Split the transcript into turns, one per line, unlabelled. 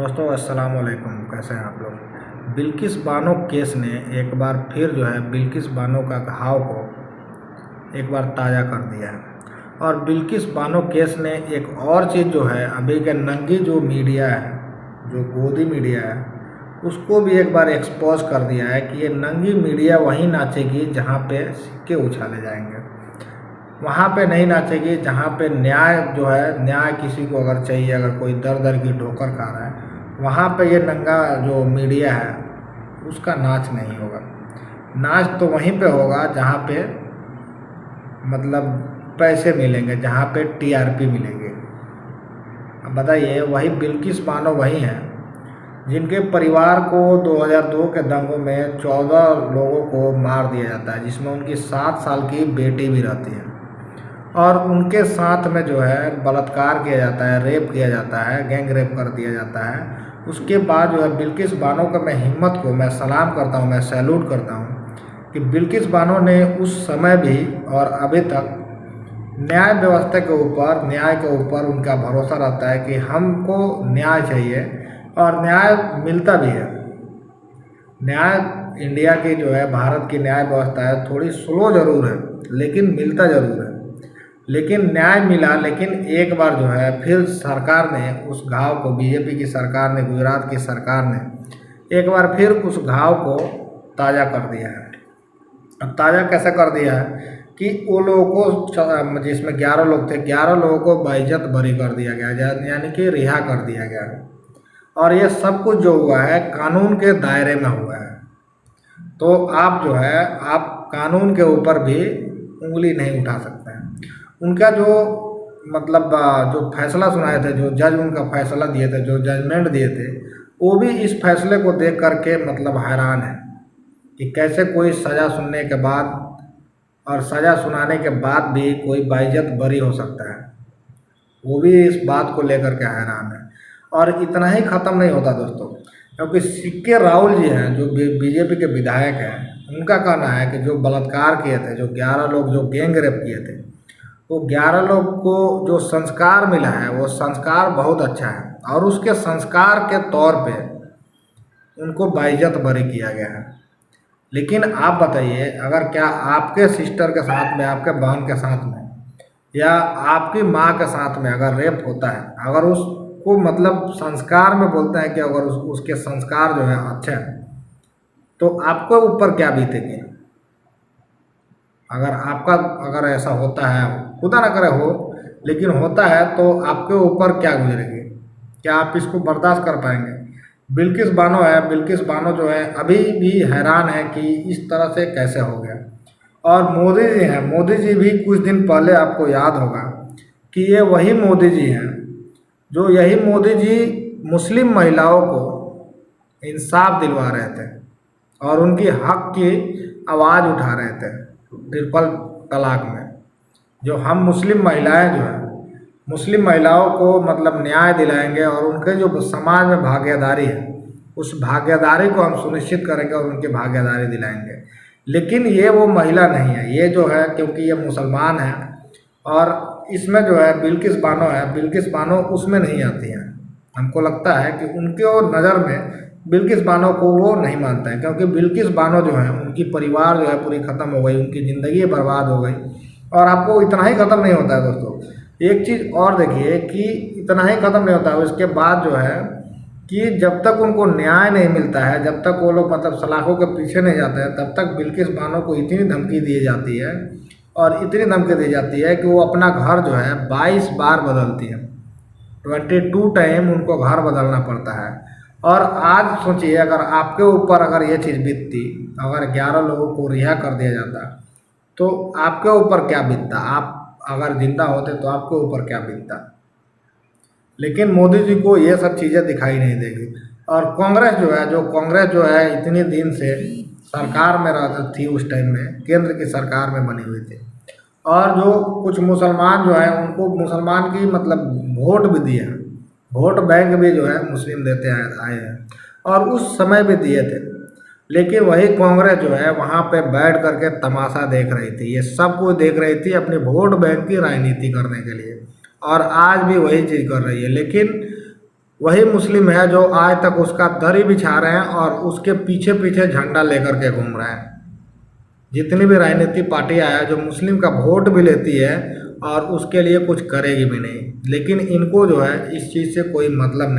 दोस्तों अस्सलाम वालेकुम। कैसे हैं आप लोग। बिल्किस बानो केस ने एक बार फिर जो है बिल्किस बानो का घाव को एक बार ताज़ा कर दिया है। और बिल्किस बानो केस ने एक और चीज़ जो है अभी के नंगी जो मीडिया है, जो गोदी मीडिया है, उसको भी एक बार एक्सपोज कर दिया है कि ये नंगी मीडिया वहीं नाचेगी जहाँ पे सिक्के उछाले जाएंगे। वहाँ पे नहीं नाचेगी जहाँ पे न्याय जो है, न्याय किसी को अगर चाहिए, अगर कोई दर दर की ठोकर खा रहा है, वहाँ पे ये नंगा जो मीडिया है उसका नाच नहीं होगा। नाच तो वहीं पे होगा जहाँ पे मतलब पैसे मिलेंगे, जहाँ पे टीआरपी मिलेंगे। अब बताइए, वही बिल्किस बानो वही हैं जिनके परिवार को 2002 के दंगों में 14 लोगों को मार दिया जाता है, जिसमें उनकी 7 साल की बेटी भी रहती है। और उनके साथ में जो है बलात्कार किया जाता है, रेप किया जाता है, गैंग रेप कर दिया जाता है। उसके बाद जो है बिल्किस बानो का मैं हिम्मत को मैं सलाम करता हूँ, मैं सैल्यूट करता हूँ कि बिल्किस बानो ने उस समय भी और अभी तक न्याय व्यवस्था के ऊपर, न्याय के ऊपर उनका भरोसा रहता है कि हमको न्याय चाहिए और न्याय मिलता भी है। न्याय इंडिया की जो है, भारत की न्याय व्यवस्था है, थोड़ी स्लो ज़रूर है लेकिन मिलता ज़रूर है। लेकिन न्याय मिला, लेकिन एक बार जो है फिर सरकार ने उस घाव को, बीजेपी की सरकार ने, गुजरात की सरकार ने एक बार फिर उस घाव को ताज़ा कर दिया है। अब ताज़ा कैसे कर दिया है कि वो लोगों को, जिसमें 11 लोग थे, 11 लोगों को बाइज्जत बरी कर दिया गया, यानी कि रिहा कर दिया गया। और ये सब कुछ जो हुआ है कानून के दायरे में हुआ है। तो आप जो है, आप कानून के ऊपर भी उंगली नहीं उठा सकते हैं। उनका जो मतलब जो फैसला सुनाए थे, जो जज उनका फैसला दिए थे, जो जजमेंट दिए थे, वो भी इस फैसले को देख करके मतलब हैरान है कि कैसे कोई सज़ा सुनने के बाद और सज़ा सुनाने के बाद भी कोई बाइज्जत बरी हो सकता है। वो भी इस बात को लेकर के हैरान है। और इतना ही ख़त्म नहीं होता दोस्तों, क्योंकि सीके राहुल जी हैं जो बीजेपी के विधायक हैं, उनका कहना है कि जो बलात्कार किए थे, जो 11 लोग जो गैंग रेप किए थे, वो 11 लोग को जो संस्कार मिला है वो संस्कार बहुत अच्छा है और उसके संस्कार के तौर पे उनको बाइज्जत बरी किया गया है। लेकिन आप बताइए, अगर क्या आपके सिस्टर के साथ में, आपके बहन के साथ में या आपकी माँ के साथ में अगर रेप होता है, अगर उसको मतलब संस्कार में बोलते हैं कि अगर उसके संस्कार जो है अच्छे हैं, तो आपको ऊपर क्या बीतेगी। अगर आपका अगर ऐसा होता है, खुदा ना करे हो, लेकिन होता है, तो आपके ऊपर क्या गुजरेगी, क्या आप इसको बर्दाश्त कर पाएंगे। बिल्किस बानो है, बिल्किस बानो जो है अभी भी हैरान है कि इस तरह से कैसे हो गया। और मोदी जी हैं, मोदी जी भी कुछ दिन पहले आपको याद होगा कि ये वही मोदी जी हैं जो, यही मोदी जी मुस्लिम महिलाओं को इंसाफ दिलवा रहे थे और उनकी हक की आवाज़ उठा रहे थे ट्रिपल तलाक में। जो हम मुस्लिम महिलाएं जो हैं, मुस्लिम महिलाओं को मतलब न्याय दिलाएंगे और उनके जो समाज में भागीदारी है, उस भागीदारी को हम सुनिश्चित करेंगे और उनकी भागीदारी दिलाएंगे। लेकिन ये वो महिला नहीं है, ये जो है, क्योंकि ये मुसलमान है और इसमें जो है बिल्किस बानो है, बिल्किस बानो उसमें नहीं आती हैं। हमको लगता है कि उनके नज़र में बिल्किस बानो को वो नहीं मानते हैं, क्योंकि बिल्किस बानो जो है, उनकी परिवार जो है पूरी ख़त्म हो गई, उनकी ज़िंदगी बर्बाद हो गई। और आपको इतना ही ख़त्म नहीं होता है दोस्तों, एक चीज़ और देखिए कि इतना ही ख़त्म नहीं होता है, उसके बाद जो है कि जब तक उनको न्याय नहीं मिलता है, जब तक वो लोग मतलब सलाखों के पीछे नहीं जाते हैं, तब तक बिल्किस बानो को इतनी धमकी दी जाती है और इतनी धमकी दी जाती है कि वो अपना घर जो है 22 बार बदलती है। 22 टाइम उनको घर बदलना पड़ता है। और आज सोचिए, अगर आपके ऊपर अगर ये चीज़ बीतती, अगर 11 लोगों को रिहा कर दिया जाता, तो आपके ऊपर क्या बीतता। आप अगर जिंदा होते तो आपके ऊपर क्या बीतता। लेकिन मोदी जी को ये सब चीज़ें दिखाई नहीं देगी। और कांग्रेस जो है, कांग्रेस जो है इतने दिन से सरकार में रहती थी, उस टाइम में केंद्र की सरकार में बनी हुई थी, और जो कुछ मुसलमान जो है उनको मुसलमान की मतलब वोट भी दिए हैं, वोट बैंक भी जो है मुस्लिम देते आए हैं और उस समय भी दिए थे। लेकिन वही कांग्रेस जो है वहाँ पे बैठ करके तमाशा देख रही थी, ये सब कुछ देख रही थी अपनी वोट बैंक की राजनीति करने के लिए, और आज भी वही चीज़ कर रही है। लेकिन वही मुस्लिम है जो आज तक उसका दरी बिछा रहे हैं और उसके पीछे पीछे झंडा लेकर के घूम रहे हैं। जितनी भी राजनीतिक पार्टियां है जो मुस्लिम का वोट भी लेती है और उसके लिए कुछ करेगी भी नहीं, लेकिन इनको जो है इस चीज़ से कोई मतलब नहीं।